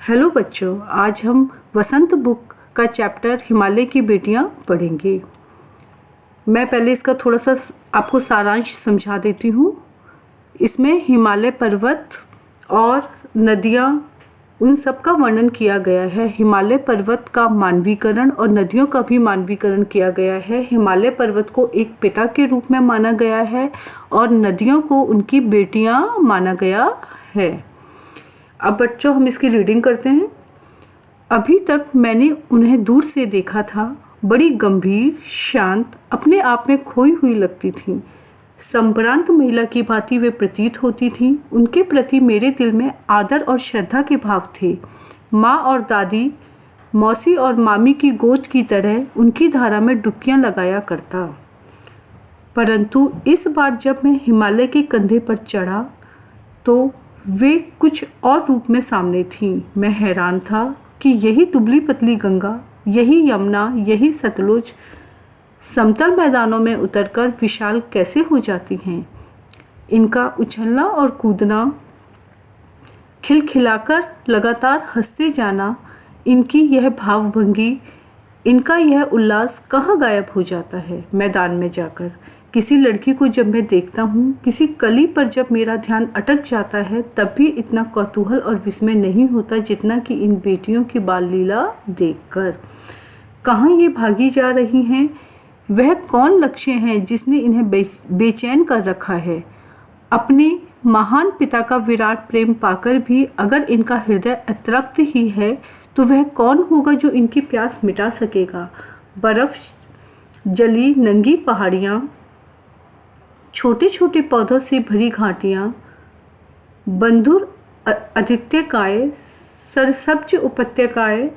Hello बच्चों, आज हम वसंत बुक का चैप्टर हिमालय की बेटियां पढ़ेंगे। मैं पहले इसका थोड़ा सा आपको सारांश समझा देती हूँ। इसमें हिमालय पर्वत और नदियाँ उन सब का वर्णन किया गया है। हिमालय पर्वत का मानवीकरण और नदियों का भी मानवीकरण किया गया है। हिमालय पर्वत को एक पिता के रूप में माना गया है और नदियों को उनकी बेटियां माना गया है। अब बच्चों हम इसकी रीडिंग करते हैं। अभी तक मैंने उन्हें दूर से देखा था। बड़ी गंभीर, शांत, अपने आप में खोई हुई लगती थीं। संभ्रांत महिला की भांति वे प्रतीत होती थीं। उनके प्रति मेरे दिल में आदर और श्रद्धा के भाव थे। माँ और दादी, मौसी और मामी की गोद की तरह उनकी धारा में डुबकियाँ लगाया करता। परंतु इस बार जब मैं हिमालय के कंधे पर चढ़ा तो वे कुछ और रूप में सामने थीं। मैं हैरान था कि यही दुबली पतली गंगा, यही यमुना, यही सतलुज समतल मैदानों में उतरकर विशाल कैसे हो जाती हैं। इनका उछलना और कूदना, खिलखिलाकर लगातार हंसते जाना, इनकी यह भावभंगी, इनका यह उल्लास कहाँ गायब हो जाता है मैदान में जाकर। किसी लड़की को जब मैं देखता हूँ, किसी कली पर जब मेरा ध्यान अटक जाता है, तब भी इतना कौतूहल और विस्मय नहीं होता जितना कि इन बेटियों की बाल लीला देखकर। कहाँ ये भागी जा रही हैं? वह कौन लक्ष्य है जिसने इन्हें बेचैन कर रखा है? अपने महान पिता का विराट प्रेम पाकर भी अगर इनका हृदय अतृप्त ही है तो वह कौन होगा जो इनकी प्यास मिटा सकेगा? बर्फ जली नंगी पहाड़ियाँ, छोटे छोटे पौधों से भरी घाटियाँ, बंधुर आदित्यकाय, सरसब्ज उपत्यकाएं,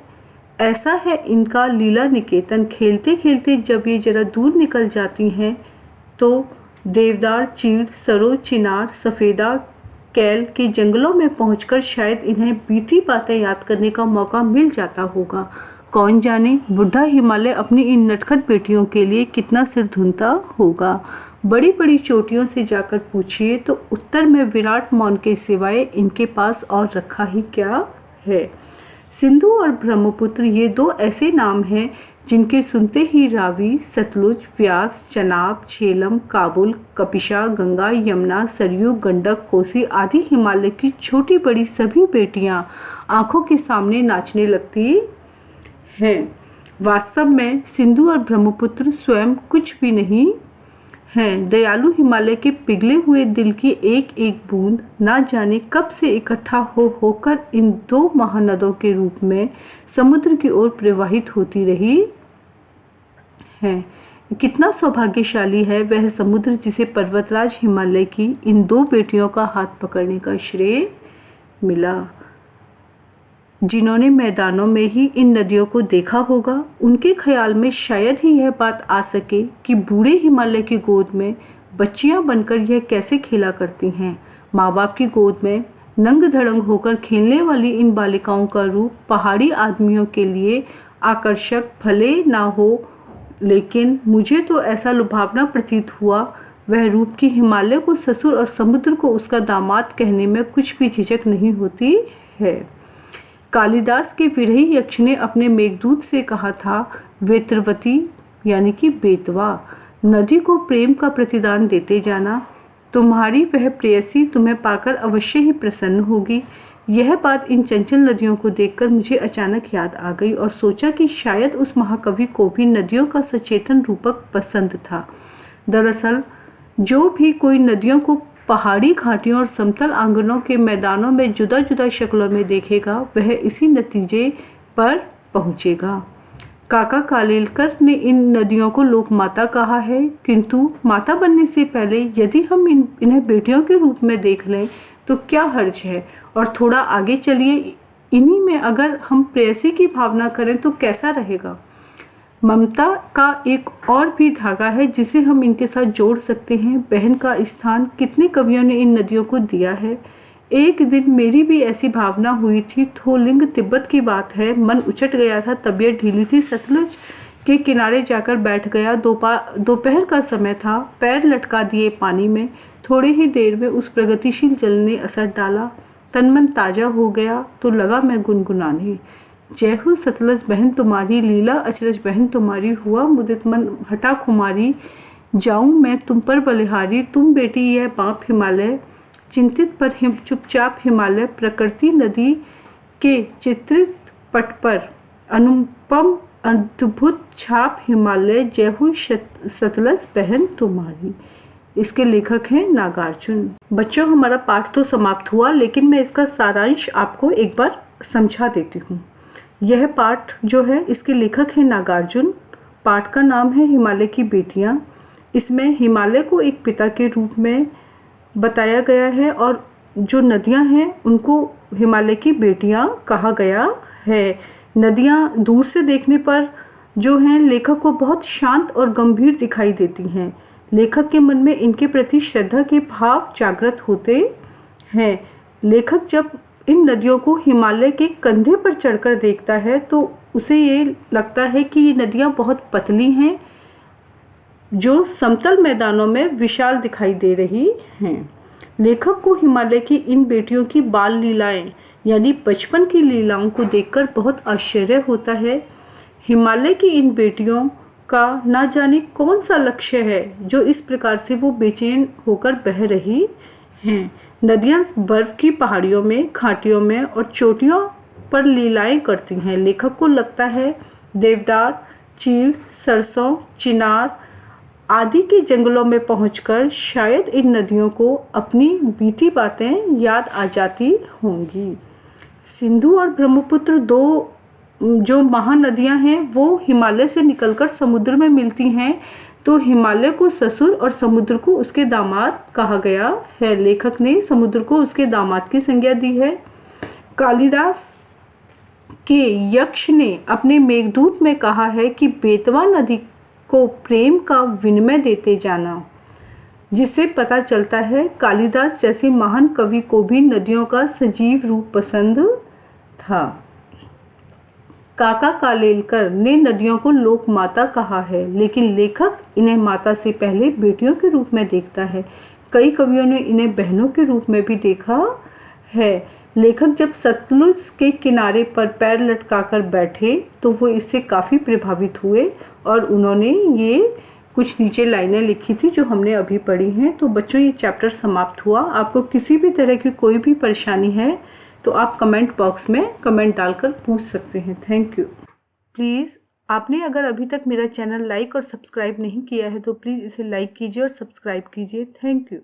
ऐसा है इनका लीला निकेतन। खेलते खेलते जब ये जरा दूर निकल जाती हैं तो देवदार, चीड़, सरो, चिनार, सफ़ेदा, कैल के जंगलों में पहुंचकर शायद इन्हें बीती बातें याद करने का मौका मिल जाता होगा। कौन जाने बुढ़ा हिमालय अपनी इन नटखट बेटियों के लिए कितना सिर धुनता होगा। बड़ी बड़ी चोटियों से जाकर पूछिए तो उत्तर में विराट मौन के सिवाय इनके पास और रखा ही क्या है। सिंधु और ब्रह्मपुत्र ये दो ऐसे नाम हैं जिनके सुनते ही रावी, सतलुज, व्यास, चनाब, झेलम, काबुल, कपिशा, गंगा, यमुना, सरयू, गंडक, कोसी आदि हिमालय की छोटी बड़ी सभी बेटियां आंखों के सामने नाचने लगती हैं। वास्तव में सिंधु और ब्रह्मपुत्र स्वयं कुछ भी नहीं हैं। दयालु हिमालय के पिघले हुए दिल की एक एक बूंद ना जाने कब से इकट्ठा होकर इन दो महानदों के रूप में समुद्र की ओर प्रवाहित होती रही है। कितना सौभाग्यशाली है वह समुद्र जिसे पर्वतराज हिमालय की इन दो बेटियों का हाथ पकड़ने का श्रेय मिला। जिन्होंने मैदानों में ही इन नदियों को देखा होगा, उनके ख्याल में शायद ही यह बात आ सके कि बूढ़े हिमालय की गोद में बच्चियां बनकर यह कैसे खेला करती हैं। माँ बाप की गोद में नंग धड़ंग होकर खेलने वाली इन बालिकाओं का रूप पहाड़ी आदमियों के लिए आकर्षक भले ना हो, लेकिन मुझे तो ऐसा लुभावना प्रतीत हुआ वह रूप कि हिमालय को ससुर और समुद्र को उसका दामाद कहने में कुछ भी झिझक नहीं होती है। कालिदास के विरही यक्ष ने अपने मेघदूत से कहा था, वेत्रवती यानी कि बेतवा नदी को प्रेम का प्रतिदान देते जाना। तुम्हारी वह प्रेयसी तुम्हें पाकर अवश्य ही प्रसन्न होगी। यह बात इन चंचल नदियों को देखकर मुझे अचानक याद आ गई और सोचा कि शायद उस महाकवि को भी नदियों का सचेतन रूपक पसंद था। दरअसल जो भी कोई नदियों को पहाड़ी घाटियों और समतल आंगनों के मैदानों में जुदा जुदा शक्लों में देखेगा, वह इसी नतीजे पर पहुंचेगा। काका कालेलकर ने इन नदियों को लोक माता कहा है, किंतु माता बनने से पहले यदि हम इन्हें बेटियों के रूप में देख लें तो क्या हर्ज है। और थोड़ा आगे चलिए, इन्हीं में अगर हम प्रेयसी की भावना करें तो कैसा रहेगा। ममता का एक और भी धागा है जिसे हम इनके साथ जोड़ सकते हैं। बहन का स्थान कितने कवियों ने इन नदियों को दिया है। एक दिन मेरी भी ऐसी भावना हुई थी। थोलिंग तिब्बत की बात है। मन उचट गया था, तबीयत ढीली थी। सतलुज के किनारे जाकर बैठ गया। दोपहर का समय था। पैर लटका दिए पानी में। थोड़ी ही देर में उस प्रगतिशील जल ने असर डाला। तन मन ताजा हो गया तो लगा मैं गुनगुनाने। जय हो सतलज बहन तुम्हारी, लीला अचरज बहन तुम्हारी, हुआ मुदित मन हटा खुमारी। जाऊं मैं तुम पर बलिहारी, तुम बेटी यह बाप हिमालय, चिंतित पर चुपचाप हिमालय। प्रकृति नदी के चित्रित पट पर अनुपम अद्भुत छाप हिमालय। जय हो सतलज बहन तुम्हारी। इसके लेखक हैं नागार्जुन। बच्चों, हमारा पाठ तो समाप्त हुआ, लेकिन मैं इसका सारांश आपको एक बार समझा देती हूँ। यह पाठ जो है, इसके लेखक हैं नागार्जुन। पाठ का नाम है हिमालय की बेटियाँ। इसमें हिमालय को एक पिता के रूप में बताया गया है और जो नदियाँ हैं उनको हिमालय की बेटियाँ कहा गया है। नदियाँ दूर से देखने पर जो हैं लेखक को बहुत शांत और गंभीर दिखाई देती हैं। लेखक के मन में इनके प्रति श्रद्धा के भाव जागृत होते हैं। लेखक जब इन नदियों को हिमालय के कंधे पर चढ़कर देखता है तो उसे ये लगता है कि ये नदियाँ बहुत पतली हैं, जो समतल मैदानों में विशाल दिखाई दे रही हैं। लेखक को हिमालय की इन बेटियों की बाल लीलाएं यानी बचपन की लीलाओं को देखकर बहुत आश्चर्य होता है। हिमालय की इन बेटियों का ना जाने कौन सा लक्ष्य है जो इस प्रकार से वो बेचैन होकर बह रही हैं। नदियाँ बर्फ की पहाड़ियों में, घाटियों में और चोटियों पर लीलाएं करती हैं। लेखक को लगता है देवदार, चीड़, सरसों, चिनार आदि के जंगलों में पहुंचकर शायद इन नदियों को अपनी बीती बातें याद आ जाती होंगी। सिंधु और ब्रह्मपुत्र दो जो महानदियां हैं वो हिमालय से निकलकर समुद्र में मिलती हैं, तो हिमालय को ससुर और समुद्र को उसके दामाद कहा गया है। लेखक ने समुद्र को उसके दामाद की संज्ञा दी है। कालिदास के यक्ष ने अपने मेघदूत में कहा है कि बेतवा नदी को प्रेम का विनिमय देते जाना, जिससे पता चलता है कालिदास जैसे महान कवि को भी नदियों का सजीव रूप पसंद था। काका कालेलकर ने नदियों को लोक माता कहा है, लेकिन लेखक इन्हें माता से पहले बेटियों के रूप में देखता है। कई कवियों ने इन्हें बहनों के रूप में भी देखा है। लेखक जब सतलुज के किनारे पर पैर लटकाकर बैठे तो वो इससे काफ़ी प्रभावित हुए और उन्होंने ये कुछ नीचे लाइनें लिखी थी जो हमने अभी पढ़ी हैं। तो बच्चों, ये चैप्टर समाप्त हुआ। आपको किसी भी तरह की कोई भी परेशानी है तो आप कमेंट बॉक्स में कमेंट डालकर पूछ सकते हैं। Thank you. प्लीज़, आपने अगर अभी तक मेरा चैनल लाइक और सब्सक्राइब नहीं किया है तो प्लीज़ इसे लाइक कीजिए और सब्सक्राइब कीजिए। Thank you.